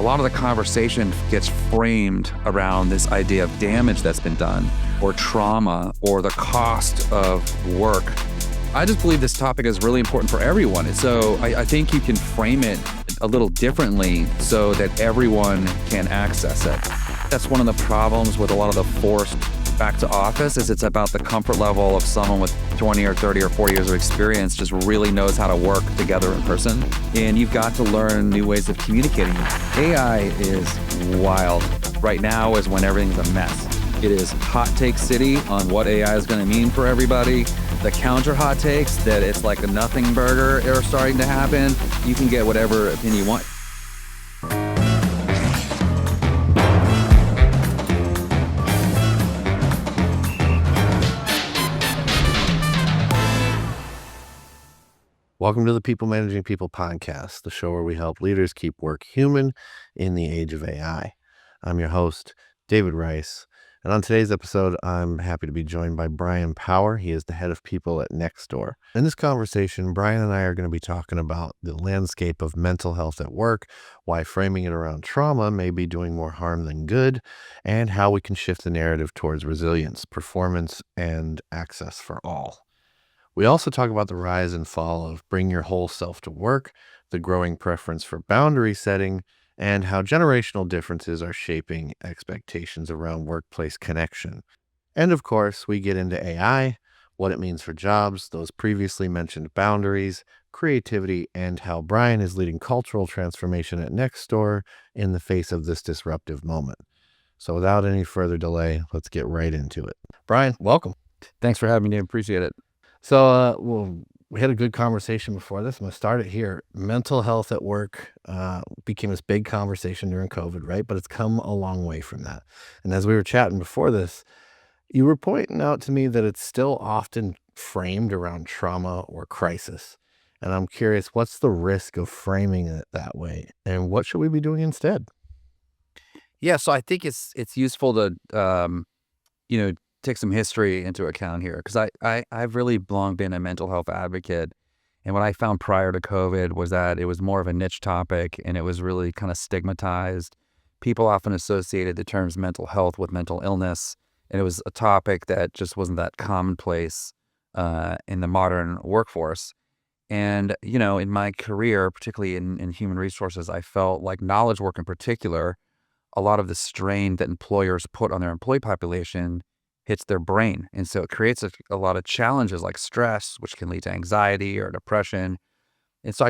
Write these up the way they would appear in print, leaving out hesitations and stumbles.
a lot of the conversation gets framed around this idea of damage that's been done or trauma or the cost of work. I just believe this topic is really important for everyone. So I think you can frame it a little differently so that everyone can access it. That's one of the problems with a lot of the forced back to office is it's about the comfort level of someone with 20 or 30 or 40 years of experience just really knows how to work together in person. And you've got to learn new ways of communicating. AI is wild. Right now is when everything's a mess. It is hot take city on what AI is going to mean for everybody. The counter hot takes that it's like a nothing burger are starting to happen. You can get whatever opinion you want. Welcome to the People Managing People podcast, the show where we help leaders keep work human in the age of AI. I'm your host, David Rice, and on today's episode, I'm happy to be joined by Bryan Power. He is the head of people at Nextdoor. In this conversation, Bryan and I are going to be talking about the landscape of mental health at work, why framing it around trauma may be doing more harm than good, and how we can shift the narrative towards resilience, performance, and access for all. We also talk about the rise and fall of bring your whole self to work, the growing preference for boundary setting, and how generational differences are shaping expectations around workplace connection. And of course, we get into AI, what it means for jobs, those previously mentioned boundaries, creativity, and how Bryan is leading cultural transformation at Nextdoor in the face of this disruptive moment. So without any further delay, let's get right into it. Bryan, welcome. Thanks for having me. I appreciate it. So, we had a good conversation before this. I'm going to start it here. Mental health at work became this big conversation during COVID, right? But it's come a long way from that. And as we were chatting before this, you were pointing out to me that it's still often framed around trauma or crisis. And I'm curious, what's the risk of framing it that way? And what should we be doing instead? Yeah, so I think it's useful to, take some history into account here because I've really long been a mental health advocate. And what I found prior to COVID was that it was more of a niche topic and it was really kind of stigmatized. People often associated the terms mental health with mental illness. And it was a topic that just wasn't that commonplace in the modern workforce. And, in my career, particularly in human resources, I felt like knowledge work in particular, a lot of the strain that employers put on their employee population hits their brain. And so it creates a lot of challenges like stress, which can lead to anxiety or depression. And so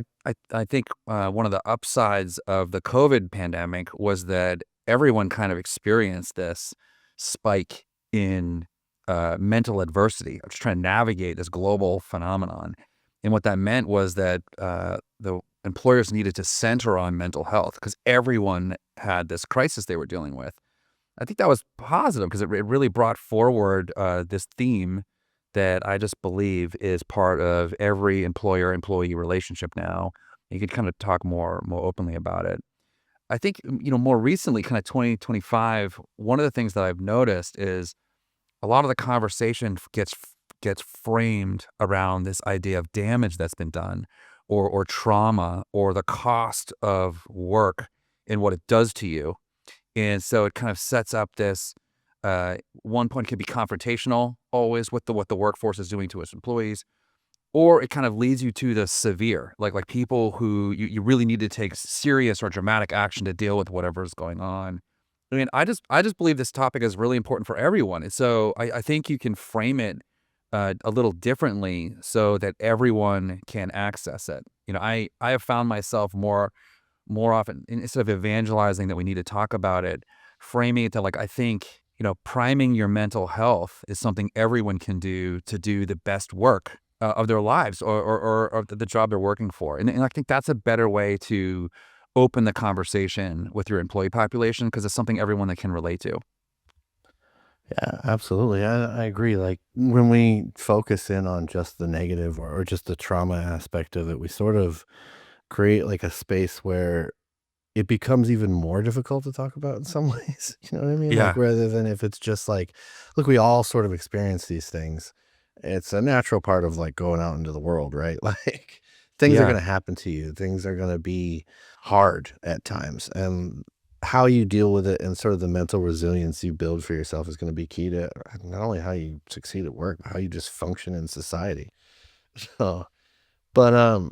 I think one of the upsides of the COVID pandemic was that everyone kind of experienced this spike in mental adversity, just trying to navigate this global phenomenon. And what that meant was that the employers needed to center on mental health because everyone had this crisis they were dealing with. I think that was positive because it really brought forward this theme that I just believe is part of every employer-employee relationship now. You could kind of talk more openly about it. I think, more recently, kind of 2025, one of the things that I've noticed is a lot of the conversation gets framed around this idea of damage that's been done or trauma or the cost of work and what it does to you. And so it kind of sets up this, one point can be confrontational always with what the workforce is doing to its employees, or it kind of leads you to the severe, like people who you really need to take serious or dramatic action to deal with whatever is going on. I mean, I just believe this topic is really important for everyone. And so I think you can frame it a little differently so that everyone can access it. I have found myself more often, instead of evangelizing that we need to talk about it, framing it to I think, priming your mental health is something everyone can do to do the best work of their lives or the job they're working for. And I think that's a better way to open the conversation with your employee population because it's something everyone that can relate to. Yeah, absolutely. I agree. Like when we focus in on just the negative or just the trauma aspect of it, we sort of create like a space where it becomes even more difficult to talk about in some ways. You know what I mean? Yeah. Like rather than if it's just like, look, we all sort of experience these things. It's a natural part of like going out into the world, right? Like things are Yeah. gonna happen to you. Things are gonna be hard at times, and how you deal with it and sort of the mental resilience you build for yourself is gonna be key to not only how you succeed at work, but how you just function in society. So, but,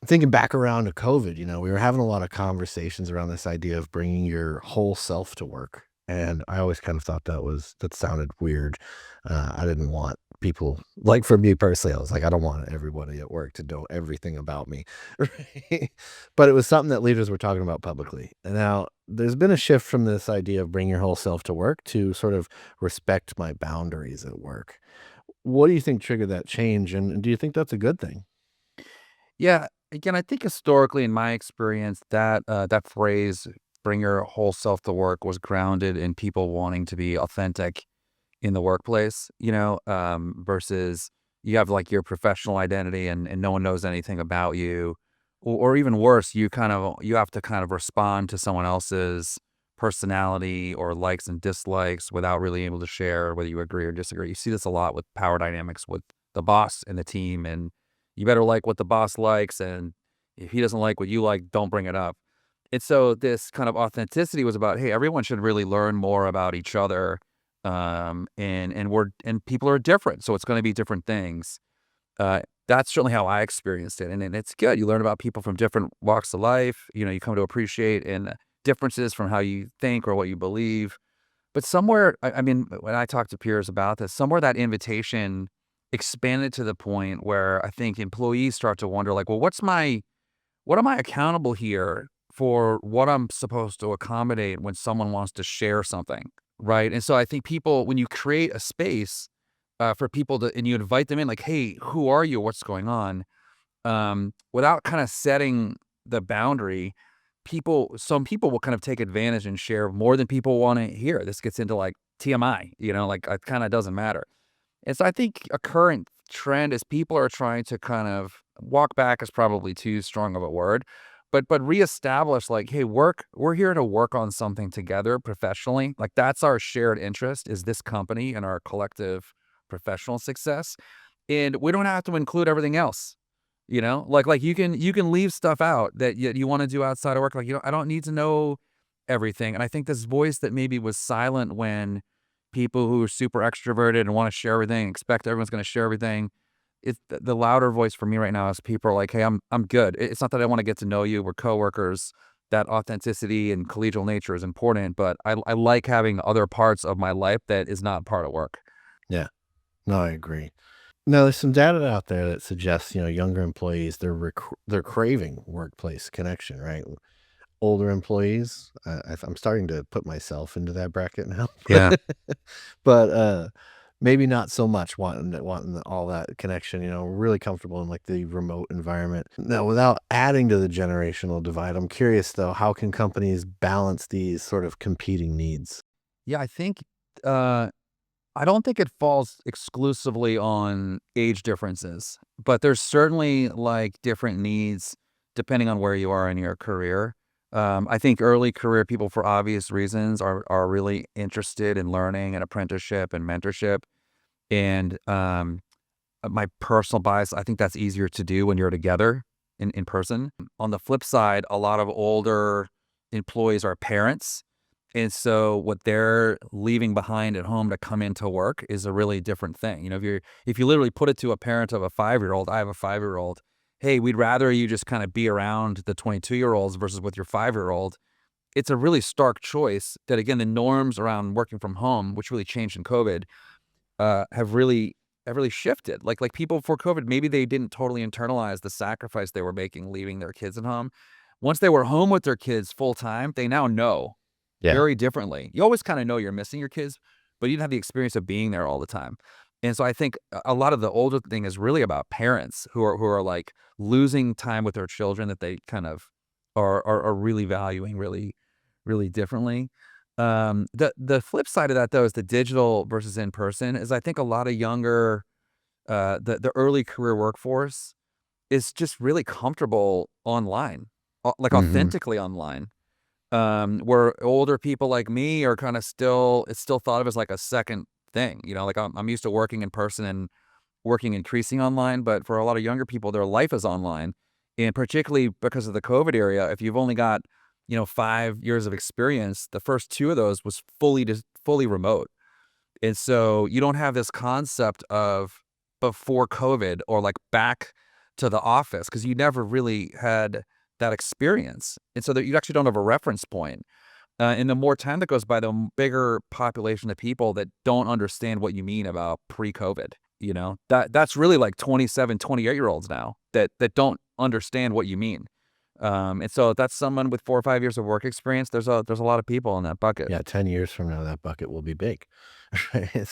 thinking back around to COVID, we were having a lot of conversations around this idea of bringing your whole self to work, and I always kind of thought that sounded weird. I didn't want people like, for me personally, I was like, "I don't want everybody at work to know everything about me." Right? But it was something that leaders were talking about publicly. And now there's been a shift from this idea of bring your whole self to work to sort of respect my boundaries at work. What do you think triggered that change, and do you think that's a good thing? Yeah, again, I think historically in my experience that phrase "bring your whole self to work" was grounded in people wanting to be authentic in the workplace, versus you have like your professional identity and no one knows anything about you. Or even worse, you have to kind of respond to someone else's personality or likes and dislikes without really able to share whether you agree or disagree. You see this a lot with power dynamics with the boss and the team, and you better like what the boss likes, and if he doesn't like what you like, don't bring it up. And so this kind of authenticity was about, hey, everyone should really learn more about each other, and people are different, so it's going to be different things. That's certainly how I experienced it, and it's good. You learn about people from different walks of life. You come to appreciate and differences from how you think or what you believe. But somewhere, I mean, when I talk to peers about this, somewhere that invitation expanded to the point where I think employees start to wonder, like, well, what am I accountable here for what I'm supposed to accommodate when someone wants to share something, right? And so I think people, when you create a space for people to, and you invite them in, like, hey, who are you? What's going on? Without kind of setting the boundary, some people will kind of take advantage and share more than people want to hear. This gets into like TMI, like it kind of doesn't matter. And so I think a current trend is people are trying to kind of walk back is probably too strong of a word, but reestablish like, hey, we're here to work on something together professionally. Like that's our shared interest is this company and our collective professional success. And we don't have to include everything else. Like you can leave stuff out that you want to do outside of work. Like, I don't need to know everything. And I think this voice that maybe was silent when people who are super extroverted and want to share everything, expect everyone's going to share everything. It's the louder voice for me right now is people are like, hey, I'm good. It's not that I want to get to know you. We're coworkers. That authenticity and collegial nature is important, but I like having other parts of my life that is not part of work. Yeah. No, I agree. Now, there's some data out there that suggests, younger employees, they're craving workplace connection, right? Older employees, I'm starting to put myself into that bracket now, Yeah. but maybe not so much wanting all that connection. Really comfortable in like the remote environment. Now, without adding to the generational divide, I'm curious though, how can companies balance these sort of competing needs? Yeah, uh, I don't think it falls exclusively on age differences, but there's certainly like different needs depending on where you are in your career. I think early career people, for obvious reasons, are really interested in learning and apprenticeship and mentorship. And my personal bias, I think that's easier to do when you're together in person. On the flip side, a lot of older employees are parents, and so what they're leaving behind at home to come into work is a really different thing. If you literally put it to a parent of a 5-year-old, I have a 5-year-old, hey, we'd rather you just kind of be around the 22-year-olds versus with your 5-year-old. It's a really stark choice that, again, the norms around working from home, which really changed in COVID, have really shifted. Like people before COVID, maybe they didn't totally internalize the sacrifice they were making leaving their kids at home. Once they were home with their kids full time, they now know Yeah. very differently. You always kind of know you're missing your kids, but you didn't have the experience of being there all the time. And so I think a lot of the older thing is really about parents who are like losing time with their children that they kind of are really valuing really differently. The flip side of that though is the digital versus in person is I think a lot of younger the early career workforce is just really comfortable online, like Hmm. authentically online. Where older people like me are kind of it's still thought of as like a second thing, like I'm used to working in person and working increasing online, but for a lot of younger people, their life is online. And particularly because of the COVID area, if you've only got, 5 years of experience, the first 2 of those was fully remote. And so you don't have this concept of before COVID or like back to the office because you never really had that experience. And so that you actually don't have a reference point. And the more time that goes by, the bigger population of people that don't understand what you mean about pre-COVID. That's really like 27, 28-year-olds now that don't understand what you mean. And so that's someone with 4 or 5 years of work experience. There's a lot of people in that bucket. Yeah, 10 years from now, that bucket will be big. Right?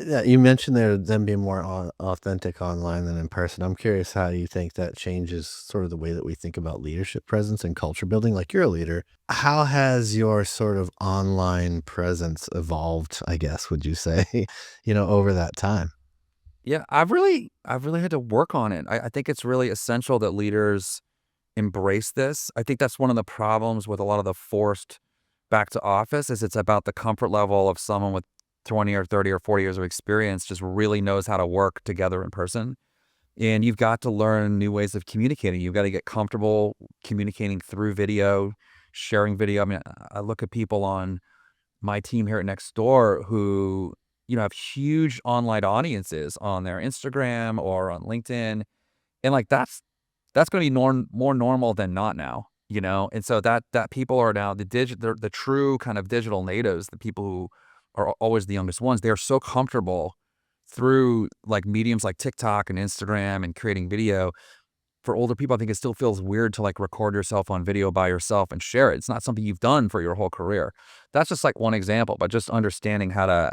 Yeah, you mentioned there them being more authentic online than in person. I'm curious how you think that changes sort of the way that we think about leadership presence and culture building. Like you're a leader. How has your sort of online presence evolved, I guess, would you say, over that time? Yeah, I've really had to work on it. I think it's really essential that leaders embrace this. I think that's one of the problems with a lot of the forced back to office is it's about the comfort level of someone with 20 or 30 or 40 years of experience just really knows how to work together in person. And you've got to learn new ways of communicating. You've got to get comfortable communicating through video, sharing video. I mean, I look at people on my team here at Nextdoor who, have huge online audiences on their Instagram or on LinkedIn. And like that's gonna be more normal than not now, And so that people are now the true kind of digital natives, the people who are always the youngest ones. They are so comfortable through like mediums like TikTok and Instagram and creating video. For older people, I think it still feels weird to like record yourself on video by yourself and share it. It's not something you've done for your whole career. That's just like one example, but just understanding how to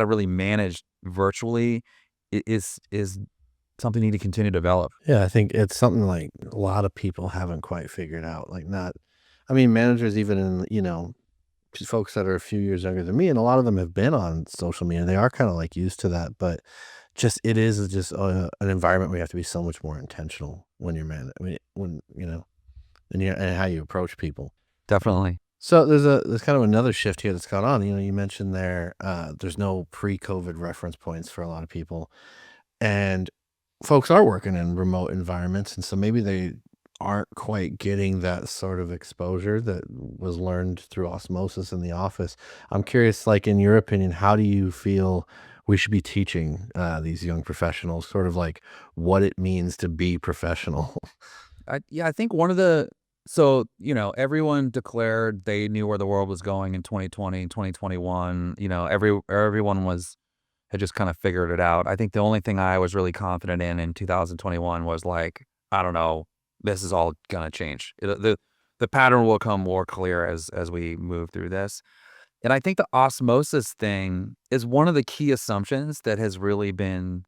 really manage virtually is something you need to continue to develop. Yeah, I think it's something like a lot of people haven't quite figured out. Like, not, I mean, managers, even in, folks that are a few years younger than me, and a lot of them have been on social media. They are kind of like used to that, but just it is just an environment where you have to be so much more intentional when you're I mean, and how you approach people. Definitely. So there's kind of another shift here that's gone on. You mentioned there's no pre-COVID reference points for a lot of people, and folks are working in remote environments, and so maybe they aren't quite getting that sort of exposure that was learned through osmosis in the office. I'm curious, like in your opinion, how do you feel we should be teaching these young professionals, sort of like what it means to be professional? I think one of the so, everyone declared they knew where the world was going in 2020 and 2021. Everyone had just kind of figured it out. I think the only thing I was really confident in 2021 was like, I don't know, this is all gonna change. The pattern will come more clear as we move through this. And I think the osmosis thing is one of the key assumptions that has really been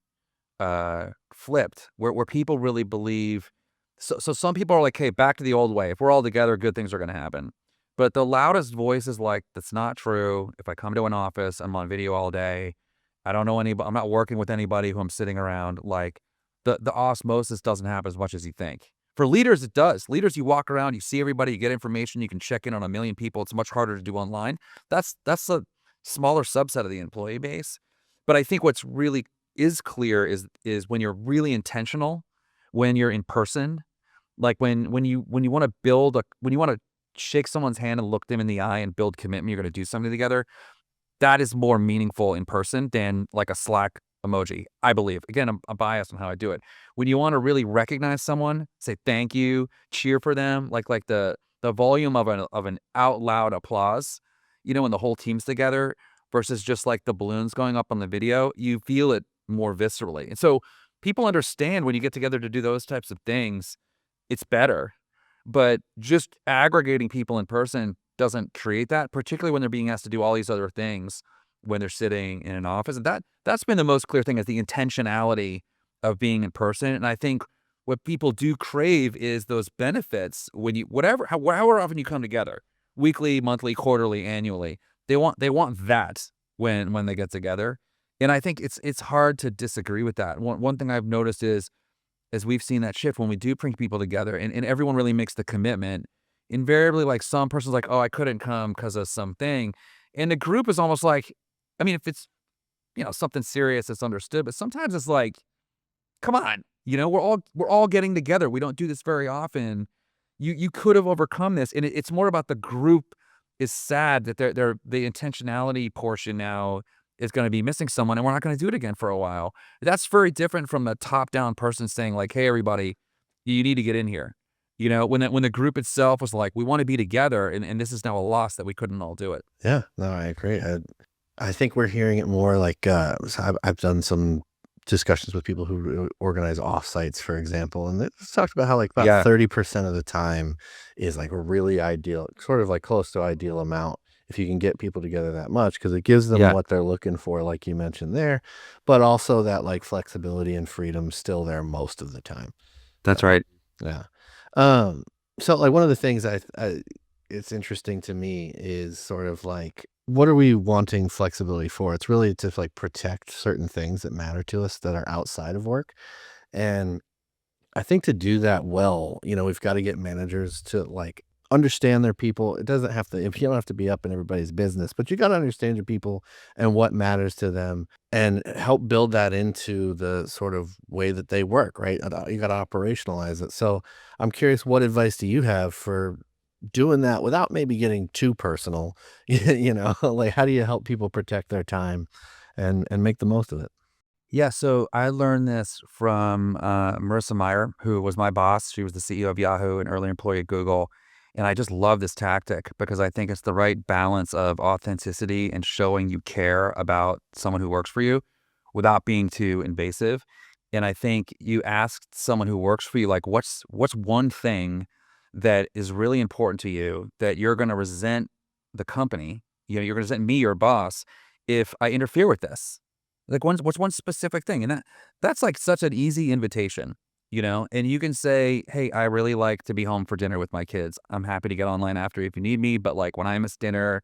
flipped, where people really believe. So some people are like, "Hey, back to the old way. If we're all together, good things are gonna happen." But the loudest voice is like, "That's not true. If I come to an office, I'm on video all day. I don't know anybody. I'm not working with anybody who I'm sitting around. Like the osmosis doesn't happen as much as you think. For leaders, it does. Leaders, you walk around, you see everybody, you get information, you can check in on a million people. It's much harder to do online. That's a smaller subset of the employee base. But I think what's really is clear is when you're really intentional, when you're in person, like when you want to when you want to shake someone's hand and look them in the eye and build commitment, you're going to do something together. That is more meaningful in person than like a Slack emoji, I believe. Again, I'm biased on how I do it. When you want to really recognize someone, say thank you, cheer for them, like the volume of an out loud applause, when the whole team's together versus just like the balloons going up on the video, you feel it more viscerally. And so people understand when you get together to do those types of things, it's better. But just aggregating people in person doesn't create that, particularly when they're being asked to do all these other things when they're sitting in an office. And that's been the most clear thing is the intentionality of being in person. And I think what people do crave is those benefits when you however often you come together, weekly, monthly, quarterly, annually. They want that when they get together. And I think it's hard to disagree with that. One thing I've noticed is as we've seen that shift when we do bring people together and everyone really makes the commitment, invariably, like some person's like, oh, I couldn't come because of something. And the group is almost like, I mean, if it's, something serious, it's understood. But sometimes it's like, come on, We're all getting together. We don't do this very often. You could have overcome this, and it's more about the group is sad that the intentionality portion now is going to be missing someone, and we're not going to do it again for a while. That's very different from the top down person saying like, "Hey, everybody, you need to get in here." When the group itself was like, "We want to be together," and this is now a loss that we couldn't all do it. Yeah, no, I agree. I think we're hearing it more like, so I've done some discussions with people who organize offsites, for example, and they talked about how like about Yeah, 30% of the time is like a really ideal, sort of like close to ideal amount if you can get people together that much because it gives them yeah, what they're looking for, like you mentioned there, but also that like flexibility and freedom still there most of the time. that's So, right. yeah. Um, so like one of the things I it's interesting to me is sort of like what are we wanting flexibility for? It's really to like protect certain things that matter to us that are outside of work. And I think to do that well, we've got to get managers to like understand their people. It doesn't have to, if you don't have to be up in everybody's business, but you got to understand your people and what matters to them and help build that into the sort of way that they work, right? You got to operationalize it. So I'm curious, what advice do you have for doing that without maybe getting too personal? Like how do you help people protect their time and make the most of it? Yeah, so I learned this from Marissa Mayer, who was my boss. She was the CEO of Yahoo, an early employee at Google. And I just love this tactic because I think it's the right balance of authenticity and showing you care about someone who works for you without being too invasive. And I think you asked someone who works for you, like, what's one thing that is really important to you that you're going to resent the company, you're going to resent me, your boss, if I interfere with this? Like, what's one specific thing? And that's, like, such an easy invitation. And you can say, "Hey, I really like to be home for dinner with my kids. I'm happy to get online after if you need me, but, like, when I miss dinner,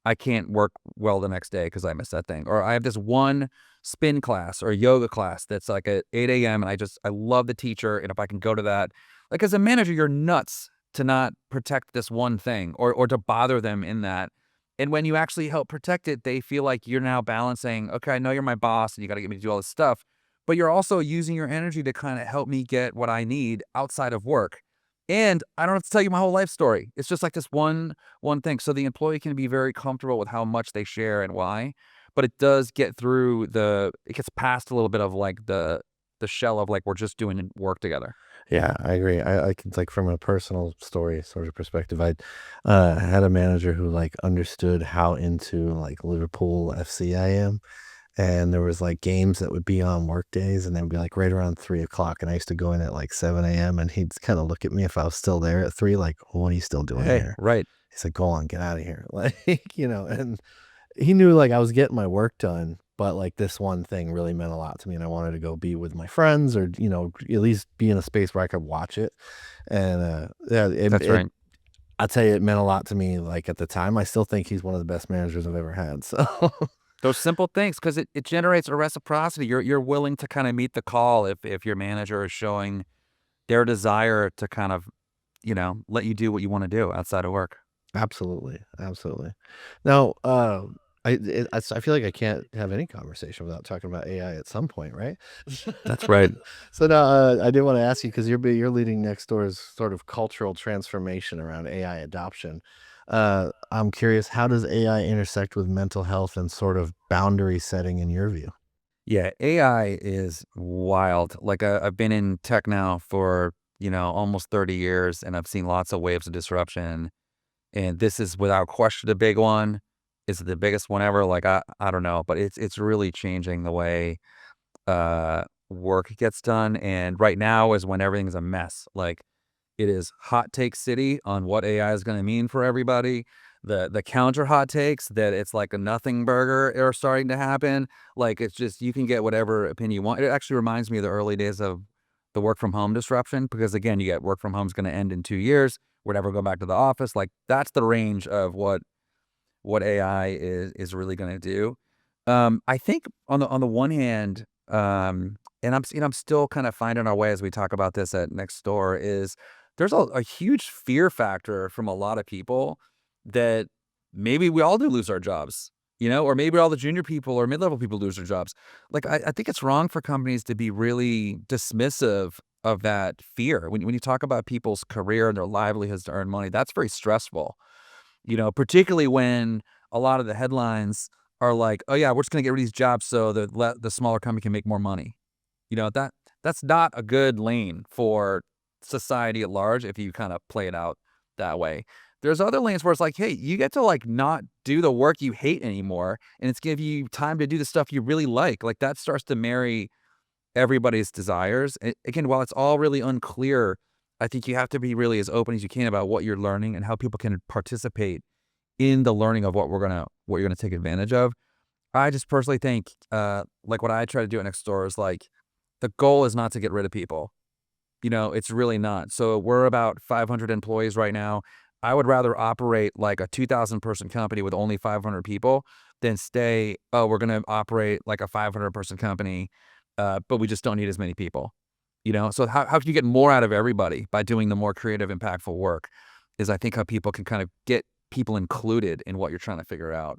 I can't work well the next day because I missed that thing." Or, "I have this one spin class or yoga class that's, like, at 8 a.m., and I love the teacher, and if I can go to that." Like, as a manager, you're nuts to not protect this one thing or to bother them in that. And when you actually help protect it, they feel like you're now balancing, "Okay, I know you're my boss, and you gotta get me to do all this stuff, but you're also using your energy to kinda help me get what I need outside of work. And I don't have to tell you my whole life story. It's just like this one thing." So the employee can be very comfortable with how much they share and why, but it does get through it gets past a little bit of like the shell of like we're just doing work together. Yeah, I agree. I can like from a personal story sort of perspective, I had a manager who like understood how into like Liverpool FC I am. And there was like games that would be on work days and they would be like right around 3 o'clock. And I used to go in at like 7 a.m. and he'd kind of look at me if I was still there at 3, like, what are you still doing Hey, here? right. He's like, go on, get out of here. Like, and he knew like I was getting my work done, but like this one thing really meant a lot to me, and I wanted to go be with my friends or at least be in a space where I could watch it. And yeah, That's right. I'll tell you, it meant a lot to me. Like at the time, I still think he's one of the best managers I've ever had. So Those simple things, because it generates a reciprocity. You're willing to kind of meet the call if your manager is showing their desire to kind of, let you do what you want to do outside of work. absolutely, absolutely. Now, I feel like I can't have any conversation without talking about AI at some point, right? That's right. So now, I did want to ask you because you're leading Nextdoor's sort of cultural transformation around AI adoption. I'm curious, how does AI intersect with mental health and sort of boundary setting in your view? Yeah, AI is wild. Like, I've been in tech now for, almost 30 years, and I've seen lots of waves of disruption. And this is without question a big one. Is it the biggest one ever? Like, I don't know, but it's really changing the way work gets done. And right now is when everything's a mess. Like, it is hot take city on what AI is gonna mean for everybody. The counter hot takes that it's like a nothing burger are starting to happen. Like, it's just you can get whatever opinion you want. It actually reminds me of the early days of the work from home disruption because, again, you get work from home is gonna end in 2 years. We're never going back to the office. Like, that's the range of what AI is really gonna do. I think on the one hand, and I'm still kind of finding our way as we talk about this at Nextdoor, is there's a huge fear factor from a lot of people that maybe we all do lose our jobs. or maybe all the junior people or mid-level people lose their jobs. Like, I think it's wrong for companies to be really dismissive of that fear. When you talk about people's career and their livelihoods to earn money, that's very stressful, particularly when a lot of the headlines are like, oh yeah, we're just going to get rid of these jobs so the smaller company can make more money. That's not a good lane for society at large if you kind of play it out that way. There's other lanes where it's like, hey, you get to like not do the work you hate anymore, and it's give you time to do the stuff you really like. Like that starts to marry everybody's desires. Again, while it's all really unclear, I think you have to be really as open as you can about what you're learning and how people can participate in the learning of what you're gonna take advantage of. I just personally think, like what I try to do at Nextdoor is like, the goal is not to get rid of people. It's really not. So we're about 500 employees right now. I would rather operate like a 2,000 person company with only 500 people than we're going to operate like a 500 person company, but we just don't need as many people. So how can you get more out of everybody by doing the more creative, impactful work is I think how people can kind of get people included in what you're trying to figure out.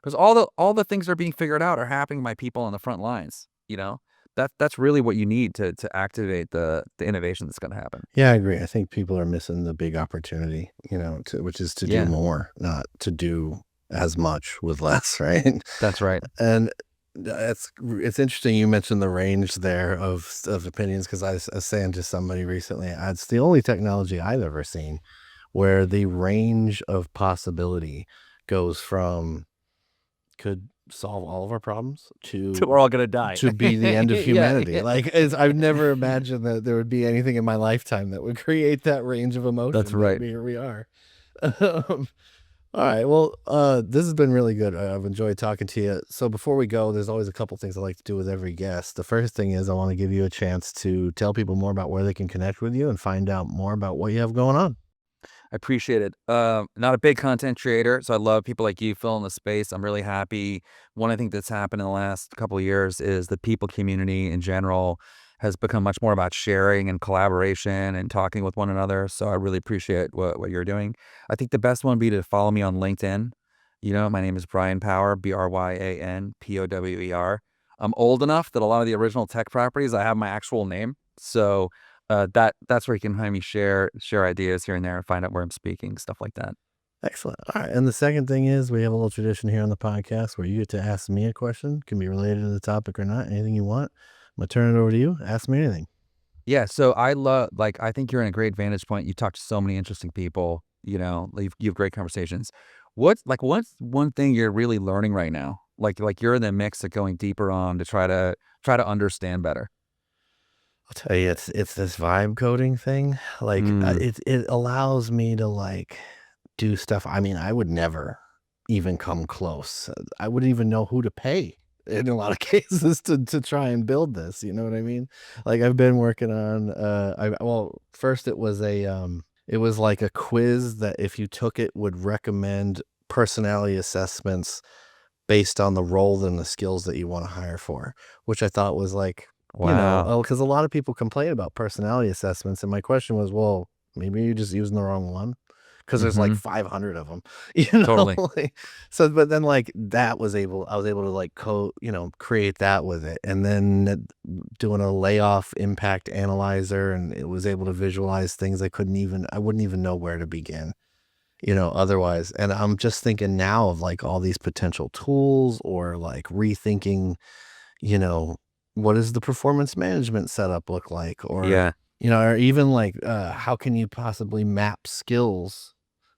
Because all the things that are being figured out are happening by people on the front lines. That's really what you need to activate the innovation that's going to happen. Yeah, I agree. I think people are missing the big opportunity, which is to do Yeah, more, not to do as much with less, right? that's right. And it's interesting you mentioned the range there of opinions because I was saying to somebody recently, it's the only technology I've ever seen where the range of possibility goes from could solve all of our problems We're all gonna die. to be the end of Yeah, humanity. yeah. Like, I've never imagined that there would be anything in my lifetime that would create that range of That's emotion, but right. here we are. Um, all right. Well, this has been really good. I've enjoyed talking to you. So before we go, there's always a couple things I like to do with every guest. The first thing is I want to give you a chance to tell people more about where they can connect with you and find out more about what you have going on. I appreciate it. Not a big content creator, so I love people like you filling the space. I'm really happy. One I think that's happened in the last couple of years is the people community in general has become much more about sharing and collaboration and talking with one another. So I really appreciate what you're doing. I think the best one would be to follow me on LinkedIn. My name is Bryan Power, BryanPower. I'm old enough that a lot of the original tech properties I have my actual name. So that's where you can find me share ideas here and there and find out where I'm speaking, stuff like that. Excellent. All right. And the second thing is we have a little tradition here on the podcast where you get to ask me a question. Can be related to the topic or not. Anything you want. I'm gonna turn it over to you. Ask me anything. Yeah, so I think you're in a great vantage point. You talk to so many interesting people, you have great conversations. What's one thing you're really learning right now? Like you're in the mix of going deeper on to try to understand better. I'll tell you, it's this vibe coding thing. Like, Mm, it allows me to like do stuff. I mean, I would never even come close. I wouldn't even know who to pay in a lot of cases to try and build this. You know what I mean? Like, I've been working on. First it was like a quiz that if you took it would recommend personality assessments based on the role and the skills that you wanna hire for, which I thought was like, wow. because a lot of people complain about personality assessments, and my question was, "Well, maybe you're just using the wrong one, because there's like Mhm. 500 of them, Totally. like, so but then, like, I was able to, like, create that with it, and then doing a layoff impact analyzer, and it was able to visualize things I wouldn't even know where to begin. Otherwise. And I'm just thinking now of like all these potential tools or like rethinking, you know, what does the performance management setup look like? Yeah. Or even like, how can you possibly map skills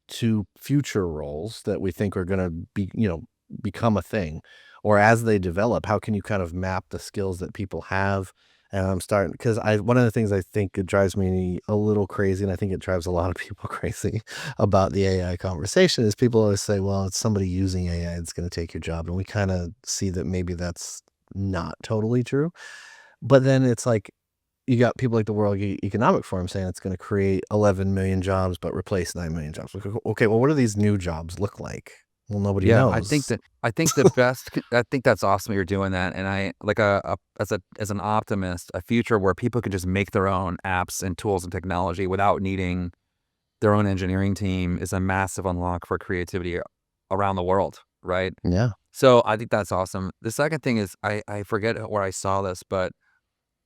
to future roles that we think are going to become a thing? Or as they develop, how can you kind of map the skills that people have? And I'm starting because one of the things I think it drives me a little crazy, and I think it drives a lot of people crazy about the AI conversation is people always say, well, it's somebody using AI that's going to take your job. And we kind of see that maybe that's not totally true. But then it's like you got people like the World Economic Forum saying it's going to create 11 million jobs, but replace 9 million jobs. Like, okay, well, what do these new jobs look like? Well, nobody Yeah, knows. I think the best I think that's awesome that you're doing that, and I like as an optimist, a future where people can just make their own apps and tools and technology without needing their own engineering team is a massive unlock for creativity around the world, right? Yeah. So I think that's awesome. The second thing is I forget where I saw this, but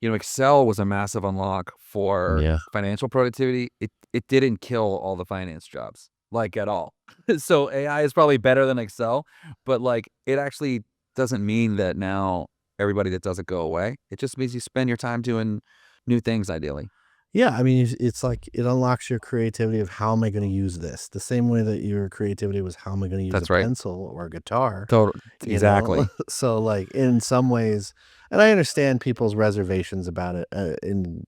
Excel was a massive unlock for Yeah. financial productivity. It didn't kill all the finance jobs, like, at all. So AI is probably better than Excel, but, like, it actually doesn't mean that now everybody that does it go away. It just means you spend your time doing new things ideally. Yeah, I mean, it's like it unlocks your creativity of how am I gonna use this? The same way that your creativity was how am I gonna use a That's right. pencil or a guitar, Total you know? exactly. So, like, in some ways and I understand people's reservations about it, and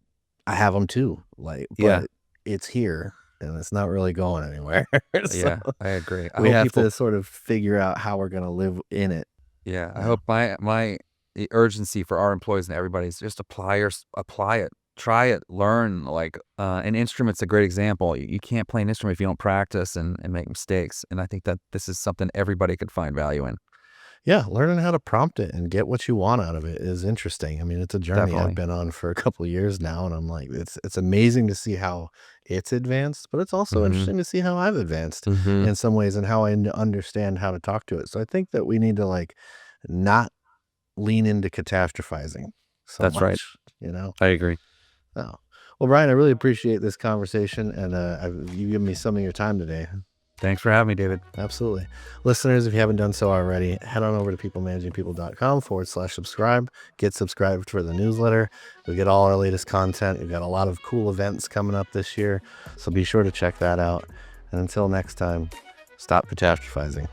I have them too, like, Yeah. but it's here, and it's not really going anywhere. So, Yeah, I agree. I we hope have people to sort of figure out how we're gonna live in it. Yeah, I Yeah. hope my the urgency for our employees and everybody is just apply it, try it, learn. Like, an instrument's a great example. You can't play an instrument if you don't practice and make mistakes. And I think that this is something everybody could find value in. Yeah, learning how to prompt it and get what you want out of it is interesting. I mean, it's a journey I've Definitely. been on for a couple of years now, and I'm like, it's amazing to see how it's advanced, but it's also Mhm. interesting to see how I've advanced Mhm. in some ways and how I understand how to talk to it. So I think that we need to like not lean into catastrophizing so That's right. much, you know? I agree. Oh. Well, Brian, I really appreciate this conversation and you given me some of your time today. Thanks for having me, David. Absolutely. Listeners, if you haven't done so already, head on over to peoplemanagingpeople.com/subscribe. Get subscribed for the newsletter. You'll get all our latest content. We've got a lot of cool events coming up this year, so be sure to check that out. And until next time, stop catastrophizing.